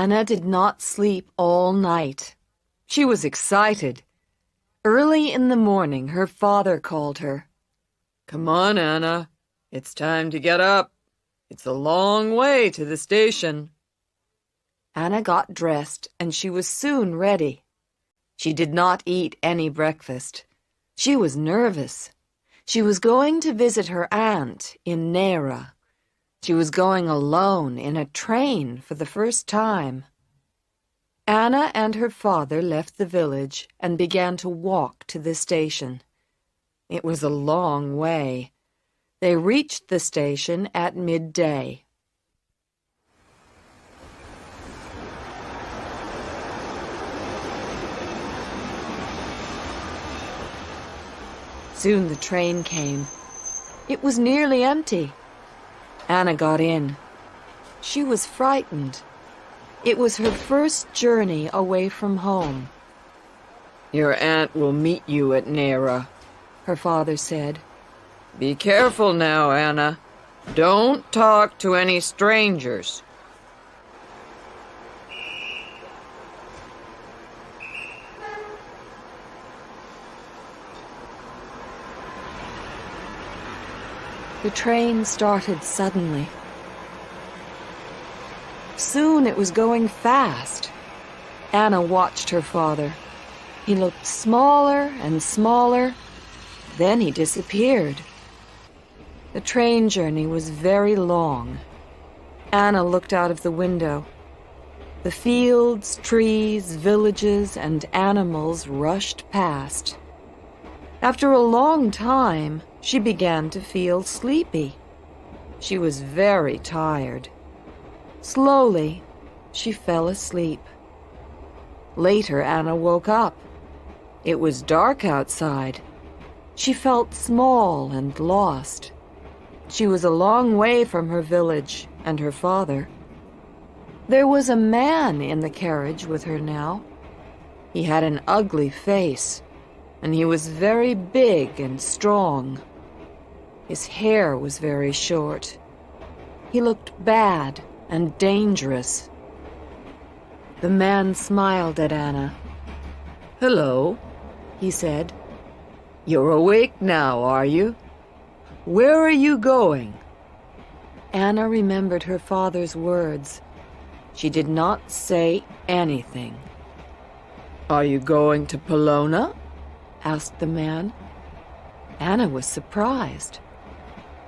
Anna did not sleep all night. She was excited. Early in the morning, her father called her. "Come on, Anna. It's time to get up. It's a long way to the station." Anna got dressed, and she was soon ready. She did not eat any breakfast. She was nervous. She was going to visit her aunt in Naira. She was going alone in a train for the first time. Anna and her father left the village and began to walk to the station. It was a long way. They reached the station at midday. Soon the train came. It was nearly empty. Anna got in. She was frightened. It was her first journey away from home. "Your aunt will meet you at Naira," her father said. "Be careful now, Anna. Don't talk to any strangers." The train started suddenly. Soon it was going fast. Anna watched her father. He looked smaller and smaller. Then he disappeared. The train journey was very long. Anna looked out of the window. The fields, trees, villages, and animals rushed past. After a long time, she began to feel sleepy. She was very tired. Slowly, she fell asleep. Later, Anna woke up. It was dark outside. She felt small and lost. She was a long way from her village and her father. There was a man in the carriage with her now. He had an ugly face, and he was very big and strong. His hair was very short. He looked bad and dangerous. The man smiled at Anna. "Hello," he said. "You're awake now, are you? Where are you going?" Anna remembered her father's words. She did not say anything. "Are you going to Polona?" asked the man. Anna was surprised.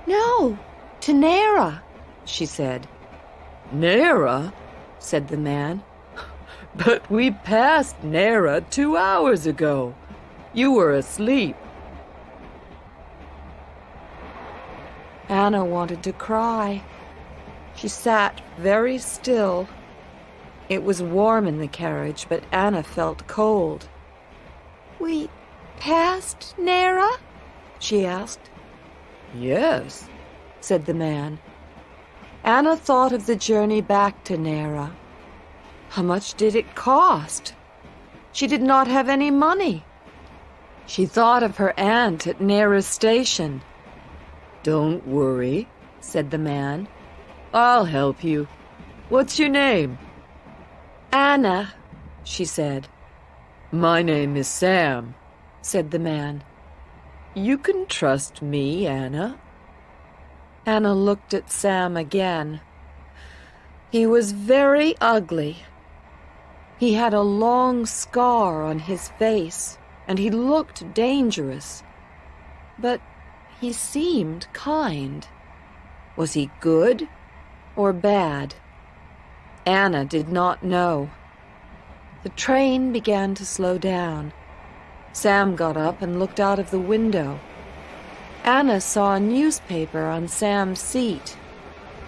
"No, to Naira," she said. "Naira?" said the man. "But we passed Naira 2 hours ago. You were asleep." Anna wanted to cry. She sat very still. It was warm in the carriage, but Anna felt cold. "We passed Naira?" she asked. "Yes," said the man. Anna thought of the journey back to Naira. How much did it cost? She did not have any money. She thought of her aunt at Naira station. "Don't worry," said the man. "I'll help you. What's your name?" "Anna," she said. "My name is Sam," said the man. "You can trust me, Anna." Anna looked at Sam again. He was very ugly. He had a long scar on his face, and he looked dangerous. But he seemed kind. Was he good or bad? Anna did not know. The train began to slow down. Sam got up and looked out of the window. Anna saw a newspaper on Sam's seat.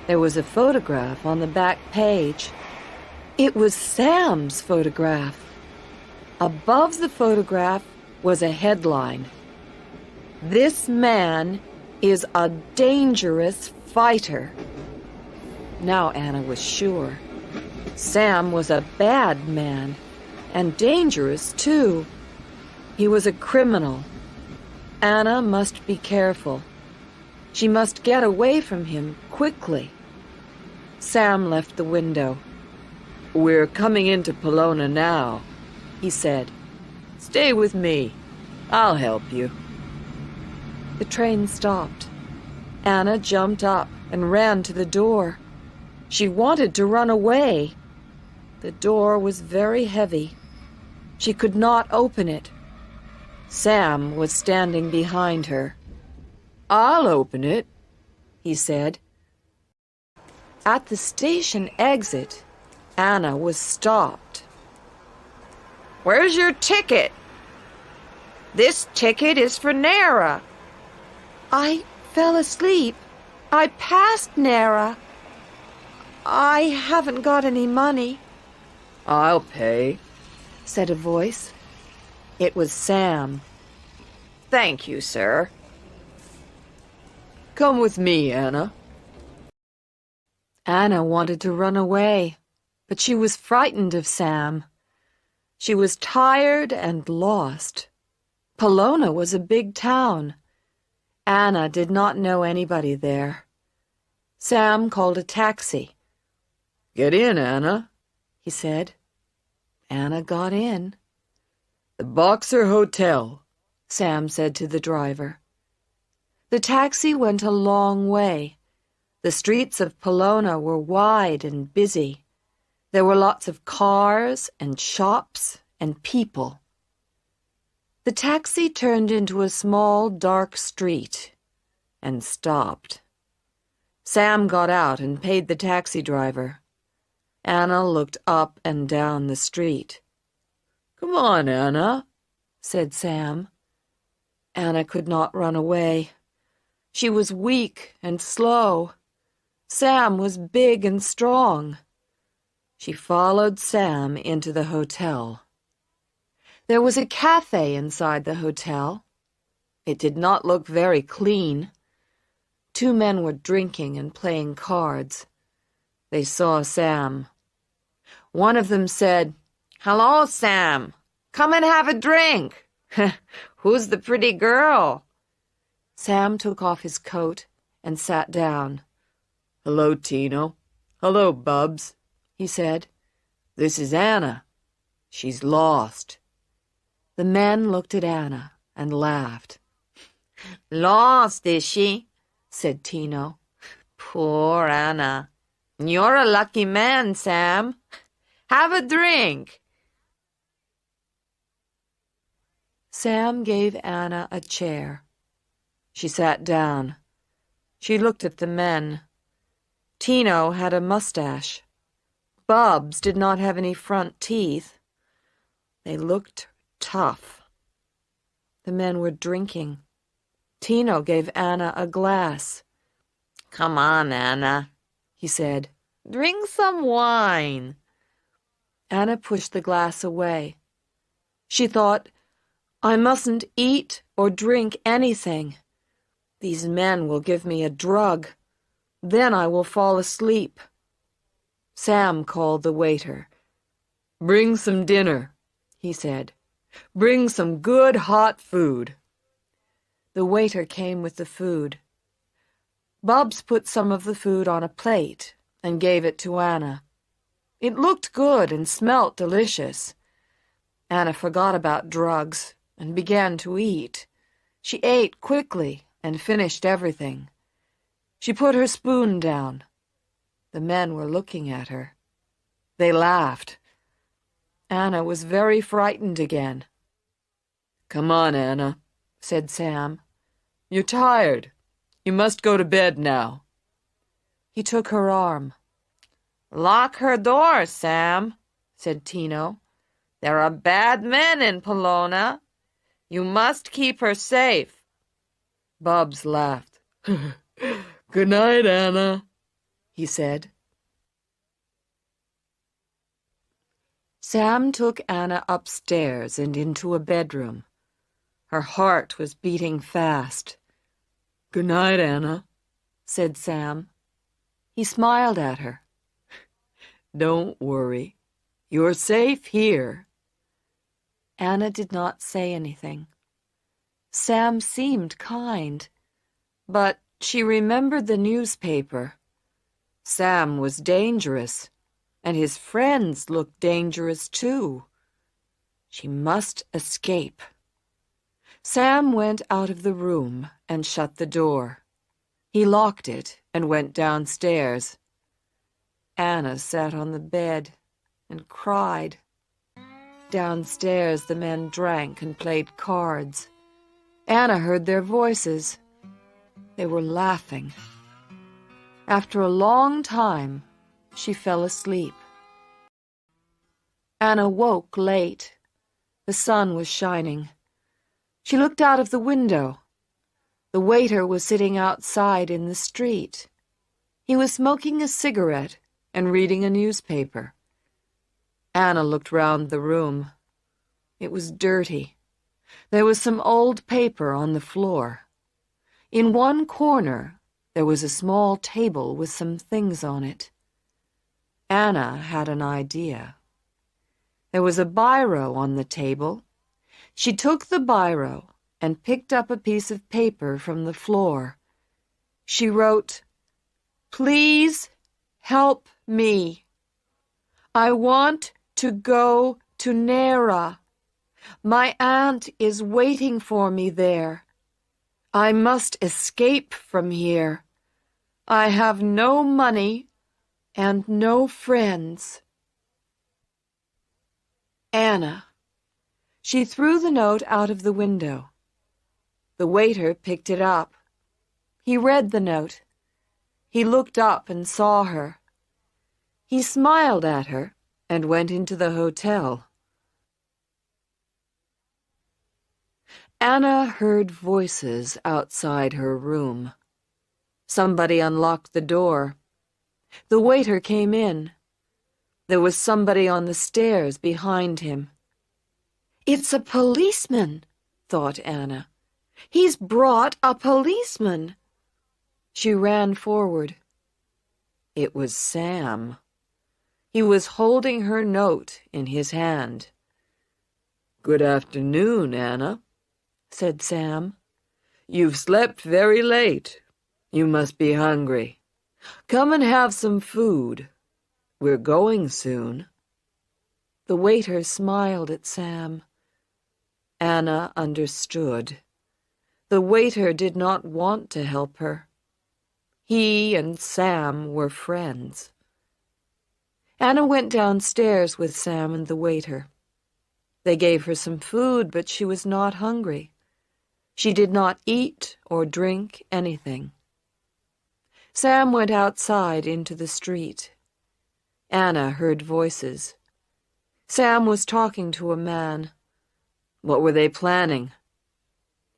There was a photograph on the back page. It was Sam's photograph. Above the photograph was a headline. "This man is a dangerous fighter." Now Anna was sure. Sam was a bad man, and dangerous too. He was a criminal. Anna must be careful. She must get away from him quickly. Sam left the window. "We're coming into Polona now," he said. "Stay with me. I'll help you." The train stopped. Anna jumped up and ran to the door. She wanted to run away. The door was very heavy. She could not open it. Sam was standing behind her. "I'll open it," he said. At the station exit, Anna was stopped. "Where's your ticket? This ticket is for Naira." I fell asleep. I passed Naira. I haven't got any money, "I'll pay," said a voice. It was Sam. "Thank you, sir." "Come with me, Anna." Anna wanted to run away, but she was frightened of Sam. She was tired and lost. Polona was a big town. Anna did not know anybody there. Sam called a taxi. "Get in, Anna," he said. Anna got in. "The Boxer Hotel," Sam said to the driver. The taxi went a long way. The streets of Polona were wide and busy. There were lots of cars and shops and people. The taxi turned into a small, dark street and stopped. Sam got out and paid the taxi driver. Anna looked up and down the street. "Come on, Anna," said Sam. Anna could not run away. She was weak and slow. Sam was big and strong. She followed Sam into the hotel. There was a cafe inside the hotel. It did not look very clean. 2 men were drinking and playing cards. They saw Sam. One of them said, "Hello, Sam. Come and have a drink. Who's the pretty girl?" Sam took off his coat and sat down. "Hello, Tino. Hello, Bubs," he said. "This is Anna. She's lost." The men looked at Anna and laughed. "Lost, is she?" said Tino. "Poor Anna. You're a lucky man, Sam. Have a drink." Sam gave Anna a chair. She sat down. She looked at the men. Tino had a mustache. Bubs did not have any front teeth. They looked tough. The men were drinking. Tino gave Anna a glass. "Come on, Anna," he said. "Drink some wine." Anna pushed the glass away. She thought, I mustn't eat or drink anything. These men will give me a drug. Then I will fall asleep. Sam called the waiter. "Bring some dinner," he said. "Bring some good hot food." The waiter came with the food. Bubs put some of the food on a plate and gave it to Anna. It looked good and smelt delicious. Anna forgot about drugs and began to eat. She ate quickly and finished everything. She put her spoon down. The men were looking at her. They laughed. Anna was very frightened again. "Come on, Anna," said Sam. "You're tired. You must go to bed now." He took her arm. "Lock her door, Sam," said Tino. "There are bad men in Polona. You must keep her safe." Bubs laughed. "Good night, Anna," he said. Sam took Anna upstairs and into a bedroom. Her heart was beating fast. "Good night, Anna," said Sam. He smiled at her. "Don't worry. You're safe here." Anna did not say anything. Sam seemed kind, but she remembered the newspaper. Sam was dangerous. and his friends looked dangerous too. She must escape. Sam went out of the room and shut the door. He locked it and went downstairs. Anna sat on the bed and cried. Downstairs, the men drank and played cards. Anna heard their voices. They were laughing. After a long time, she fell asleep. Anna woke late. The sun was shining. She looked out of the window. The waiter was sitting outside in the street. He was smoking a cigarette and reading a newspaper. Anna looked round the room. It was dirty. There was some old paper on the floor. In one corner, there was a small table with some things on it. Anna had an idea. There was a biro on the table. She took the biro and picked up a piece of paper from the floor. She wrote, "Please help me. I want to go to Naira. My aunt is waiting for me there. I must escape from here. I have no money and no friends." Anna. She threw the note out of the window. The waiter picked it up. He read the note. He looked up and saw her. He smiled at her and went into the hotel. Anna heard voices outside her room. Somebody unlocked the door. The waiter came in. There was somebody on the stairs behind him. "It's a policeman," thought Anna. "He's brought a policeman." She ran forward. It was Sam. He was holding her note in his hand. "Good afternoon, Anna," said Sam. "You've slept very late. You must be hungry. Come and have some food. We're going soon." The waiter smiled at Sam. Anna understood. The waiter did not want to help her. He and Sam were friends. Anna went downstairs with Sam and the waiter. They gave her some food, but she was not hungry. She did not eat or drink anything. Sam went outside into the street. Anna heard voices. Sam was talking to a man. What were they planning?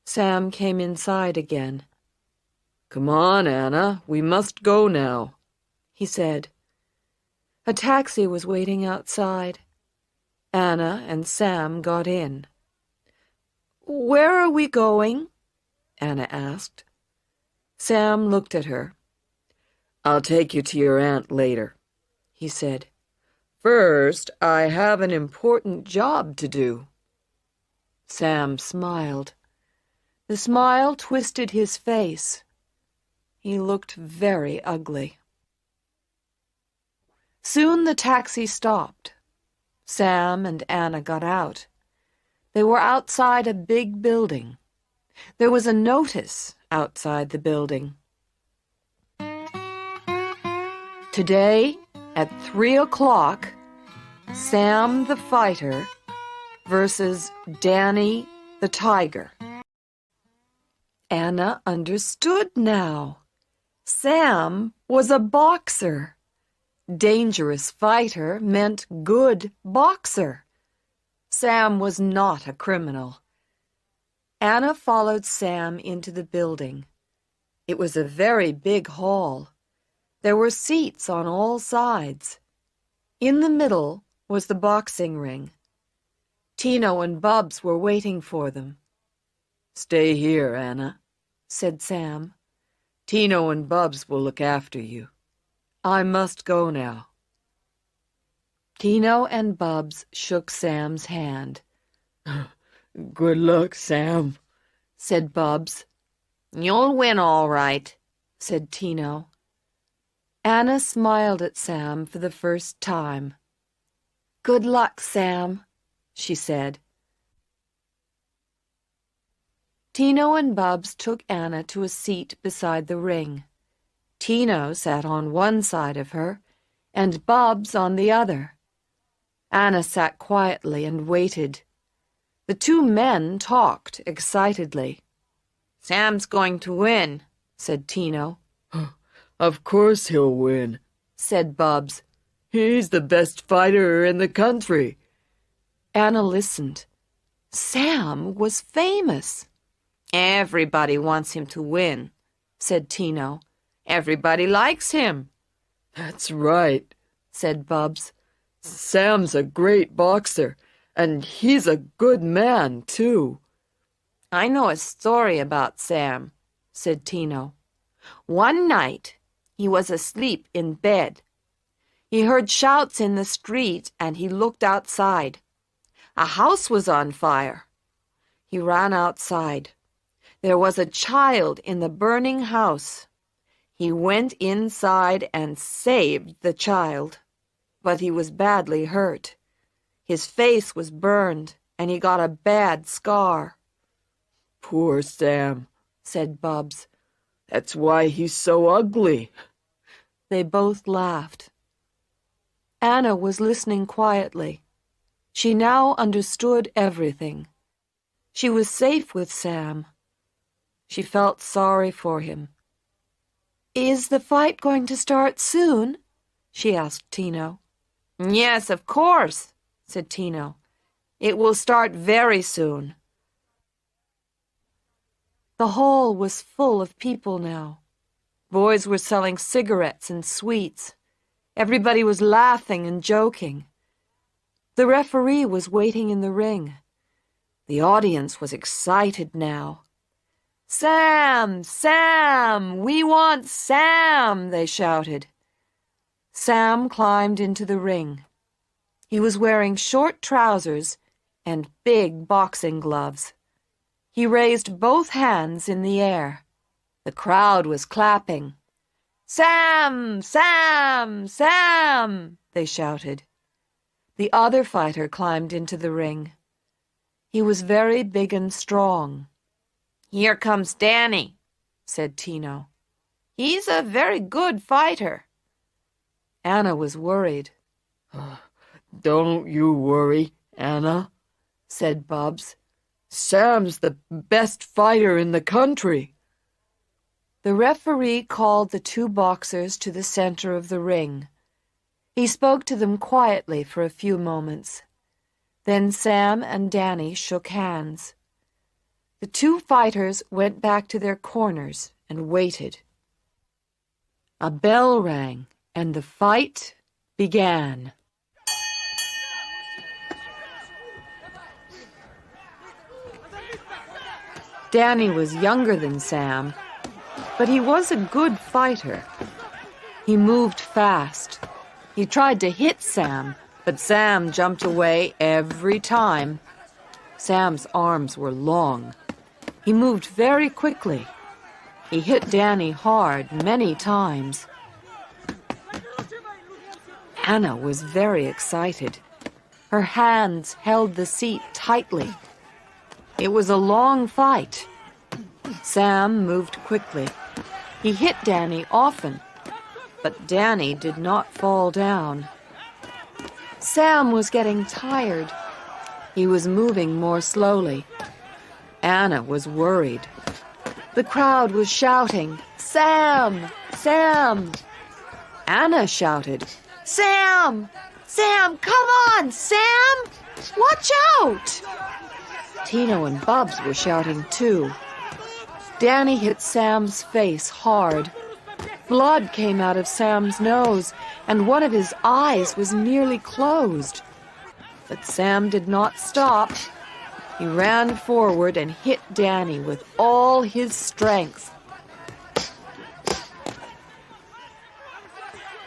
Sam came inside again. "Come on, Anna, we must go now," he said. A taxi was waiting outside. Anna and Sam got in. "Where are we going?" Anna asked. Sam looked at her. "I'll take you to your aunt later," he said. "First, I have an important job to do." Sam smiled. The smile twisted his face. He looked very ugly. Soon the taxi stopped. Sam and Anna got out. They were outside a big building. There was a notice outside the building. Today, at 3 o'clock, Sam the Fighter versus Danny the Tiger. Anna understood now. Sam was a boxer. Dangerous fighter meant good boxer. Sam was not a criminal. Anna followed Sam into the building. It was a very big hall. There were seats on all sides. In the middle was the boxing ring. Tino and Bubs were waiting for them. "Stay here, Anna," said Sam. "Tino and Bubs will look after you. I must go now." Tino and Bubs shook Sam's hand. "Good luck, Sam," said Bubs. "You'll win all right," said Tino. Anna smiled at Sam for the first time. "Good luck, Sam," she said. Tino and Bubs took Anna to a seat beside the ring. Tino sat on one side of her, and Bubs on the other. Anna sat quietly and waited. The two men talked excitedly. "Sam's going to win," said Tino. Of course he'll win, said Bubs. He's the best fighter in the country. Anna listened. Sam was famous. "Everybody wants him to win," said Tino. "Everybody likes him." That's right, said Bubs. Sam's a great boxer, and he's a good man, too. "I know a story about Sam," said Tino. "One night, he was asleep in bed. He heard shouts in the street, and he looked outside. A house was on fire. He ran outside. There was a child in the burning house. He went inside and saved the child, but he was badly hurt. His face was burned, and he got a bad scar." Poor Sam, said Bubs. That's why he's so ugly. They both laughed. Anna was listening quietly. She now understood everything. She was safe with Sam. She felt sorry for him. "Is the fight going to start soon?" she asked Tino. "Yes, of course," said Tino. "It will start very soon." The hall was full of people now. Boys were selling cigarettes and sweets. Everybody was laughing and joking. The referee was waiting in the ring. The audience was excited now. "Sam! Sam! We want Sam!" they shouted. Sam climbed into the ring. He was wearing short trousers and big boxing gloves. He raised both hands in the air. The crowd was clapping. "Sam! Sam! Sam!" they shouted. The other fighter climbed into the ring. He was very big and strong. "Here comes Danny," said Tino. "He's a very good fighter." Anna was worried. Don't you worry, Anna, said Bubs. Sam's the best fighter in the country. The referee called the two boxers to the center of the ring. He spoke to them quietly for a few moments. Then Sam and Danny shook hands. The two fighters went back to their corners and waited. A bell rang, and the fight began. Danny was younger than Sam, but he was a good fighter. He moved fast. He tried to hit Sam, but Sam jumped away every time. Sam's arms were long. He moved very quickly. He hit Danny hard many times. Anna was very excited. Her hands held the seat tightly. It was a long fight. Sam moved quickly. He hit Danny often, but Danny did not fall down. Sam was getting tired. He was moving more slowly. Anna was worried. The crowd was shouting, "Sam! Sam!" Anna shouted, "Sam! Sam, come on, Sam! Watch out!" Tino and Bubs were shouting too. Danny hit Sam's face hard. Blood came out of Sam's nose, and one of his eyes was nearly closed. But Sam did not stop. He ran forward and hit Danny with all his strength.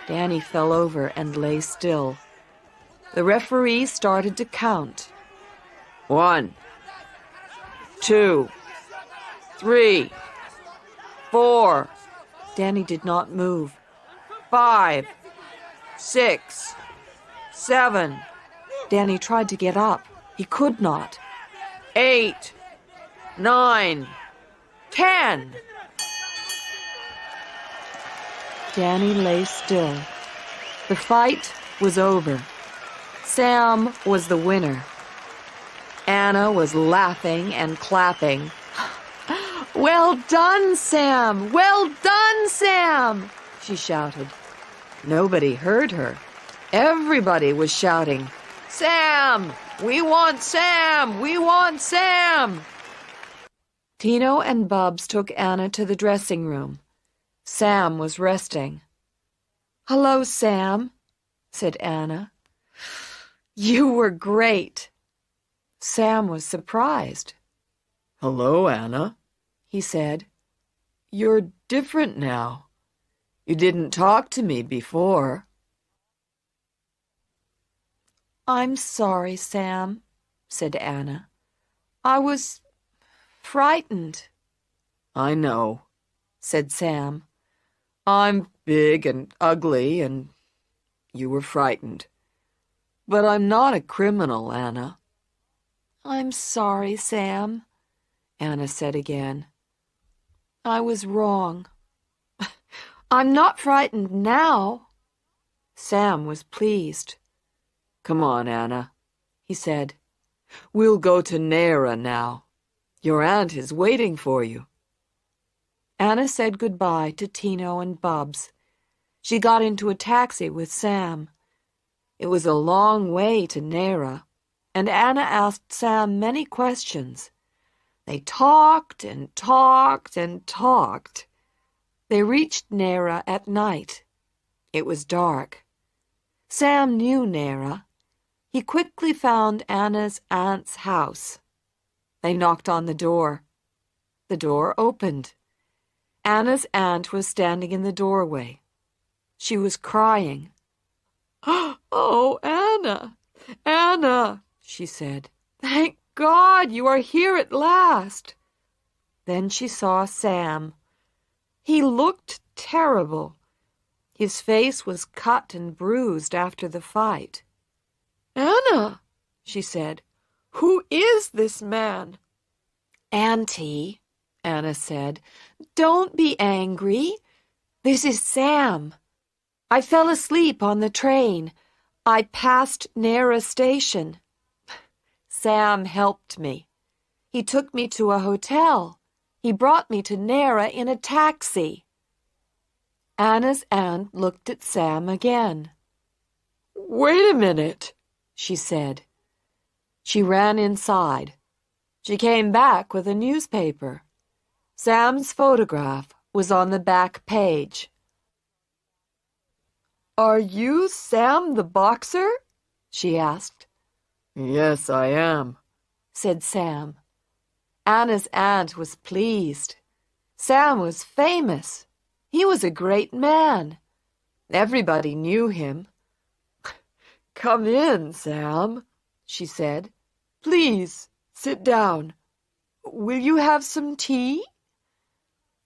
Danny fell over and lay still. The referee started to count. 1, 2, 3, 4. Danny did not move. 5, 6, 7. Danny tried to get up. He could not. 8, 9, 10. Danny lay still. The fight was over. Sam was the winner. Anna was laughing and clapping. "Well done, Sam! Well done, Sam!" she shouted. Nobody heard her. Everybody was shouting, "Sam! We want Sam! We want Sam!" Tino and Bubs took Anna to the dressing room. Sam was resting. "Hello, Sam," said Anna. "You were great." Sam was surprised. Hello, Anna, He said, you're different now. You didn't talk to me before. "I'm sorry, Sam," said Anna. "I was frightened," I know. said Sam. I'm big and ugly, and you were frightened. But I'm not a criminal, Anna. "I'm sorry, Sam," Anna said again. "I was wrong. I'm not frightened now." Sam was pleased. Come on, Anna, he said. We'll go to Naira now. Your aunt is waiting for you. Anna said goodbye to Tino and Bubs. She got into a taxi with Sam. It was a long way to Naira, and Anna asked Sam many questions. They talked and talked and talked. They reached Naira at night. It was dark. Sam knew Naira. He quickly found Anna's aunt's house. They knocked on the door. The door opened. Anna's aunt was standing in the doorway. She was crying. "Oh, Anna, Anna," she said. "Thank God you are here at last." Then she saw Sam. He looked terrible. His face was cut and bruised after the fight. "Anna," she said, "who is this man?" "Auntie," Anna said, "don't be angry. This is Sam. I fell asleep on the train. I passed Naira station. Sam helped me. He took me to a hotel. He brought me to Naira in a taxi." Anna's aunt looked at Sam again. "Wait a minute," she said. She ran inside. She came back with a newspaper. Sam's photograph was on the back page. "Are you Sam the boxer?" she asked. Yes, I am, said Sam. Anna's aunt was pleased. Sam was famous. He was a great man. Everybody knew him. "Come in, Sam," she said. "Please, sit down. Will you have some tea?"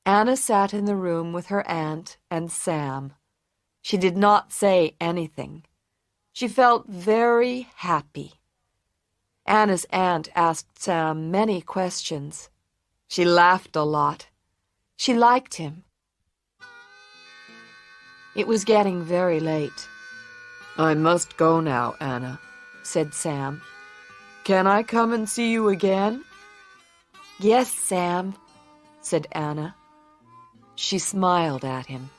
Anna sat in the room with her aunt and Sam. She did not say anything. She felt very happy. Anna's aunt asked Sam many questions. She laughed a lot. She liked him. It was getting very late. I must go now, Anna, said Sam. Can I come and see you again? Yes, Sam, said Anna. She smiled at him.